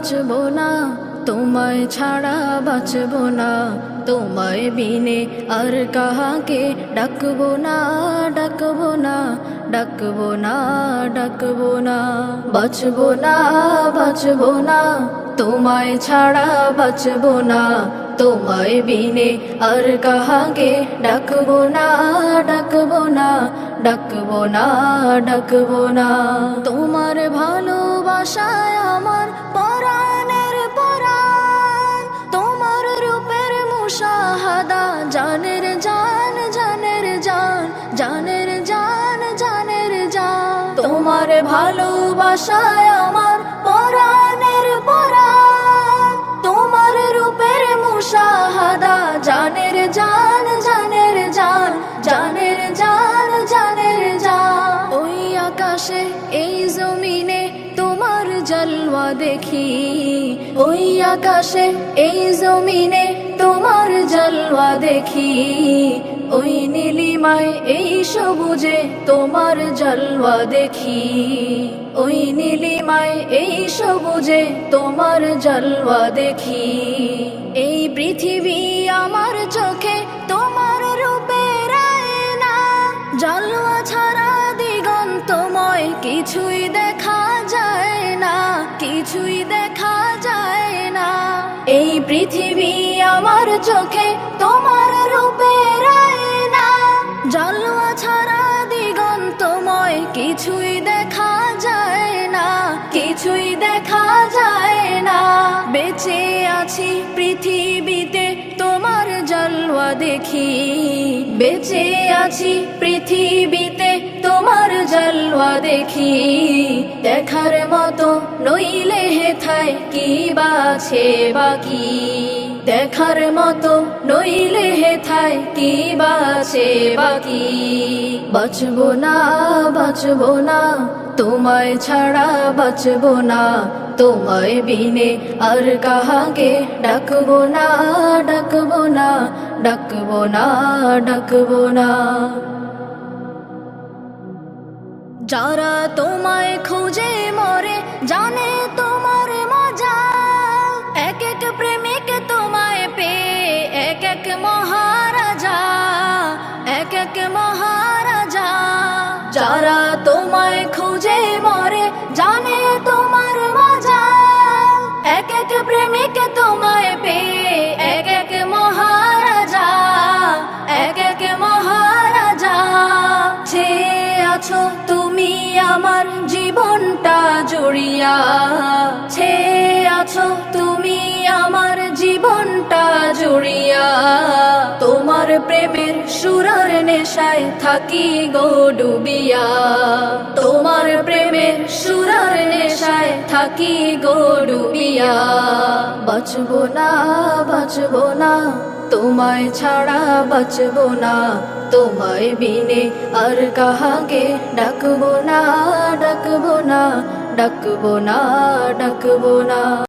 বাঁচবো না, তোমায় ছাড়া বাঁচবো না, তোমায় বিনে আর কাহাকে ডাকবো না, ডাকবো না, ডাকবো না, ডাকবো না। বাঁচবো না, বাঁচবো না, তোমায় ছাড়া বাঁচবো না, তোমায় বিনে আর কাহাকে ডাকবো না, ডাকবো না, ডাকবো না, ডাকবো না। তোমার ভালোবাসায় আমার পরাণের পরাণ, তোমার রূপের মুশাহাদা জানের জান, জানের জান, জানের জান, জানের জান। তোমার ভালোবাসায় আমার পরাণের পরাণ, তোমার রূপের মুশাহাদা জানের জান, জানের জান, জানের জান, জানের জান। ওই আকাশে এই জমিনে তোমার জলওয়া দেখি, ওই আকাশে এই জমিনে তোমার জলওয়া দেখি, ওই নীলিমায় এই সবুজে তোমার জলওয়া দেখি, ওই নীলিমায় এই সবুজে তোমার জলওয়া দেখি। এই পৃথিবী আমার চোখে তোমার রূপের আয়না, জলওয়া ছাড়া দিগন্তময় কিছুই দেখা যায় না, কিছুই দেখা যায় না। এই পৃথিবী আমার চোখে তোমার রূপের আয়না, জলওয়া ছাড়া দিগন্তময় কিছুই দেখা যায় না, কিছুই দেখা যায় না। বেঁচে আছি পৃথিবীতে তোমার জলওয়া দেখি, বেঁচে আছি পৃথিবীতে তোমার জলওয়া দেখি। দেখার মতো নইলে হেথায় কি বাছে বাকি, দেখার মতো নইলে হেথায় কি বাছে বাকি। বাঁচবো না, বাঁচবো না, তোমায় ছাড়া বাঁচবো না, তোমায় বিনে আর কাহাকে ডাকবো না, ডাকবো না, ডাকবো না, ডাকবো না। যারা তোমায় খুঁজে মরে জানে তোমার মজা, এক এক প্রেমিক তোমায় পেয়ে এক এক মহারাজা, এক এক মহারাজা। যারা তোমায় খুঁজে মরে জানে তোমার মজা, এক এক প্রেমিক তোমায় পেয়ে এক এক মহারাজা, এক এক মহারাজা। ছেয়ে আছো তুমি আমার জীবনটা জড়িয়া, ছেয়ে আছো তুমি আমার জীবনটা জড়িয়া। তোমার প্রেমের সুরার নেশায় থাকি গো ডুবিয়া, তোমার প্রেমের সুরার নেশায় থাকি গো ডুবিয়া। বাঁচবো না, বাঁচবো না, তোমায় ছাড়া বাঁচবো না, তোমায় বিনে আর কাহাকে ডাকবো না, ডাকবো না, ডাকবো না, ডাকবো না।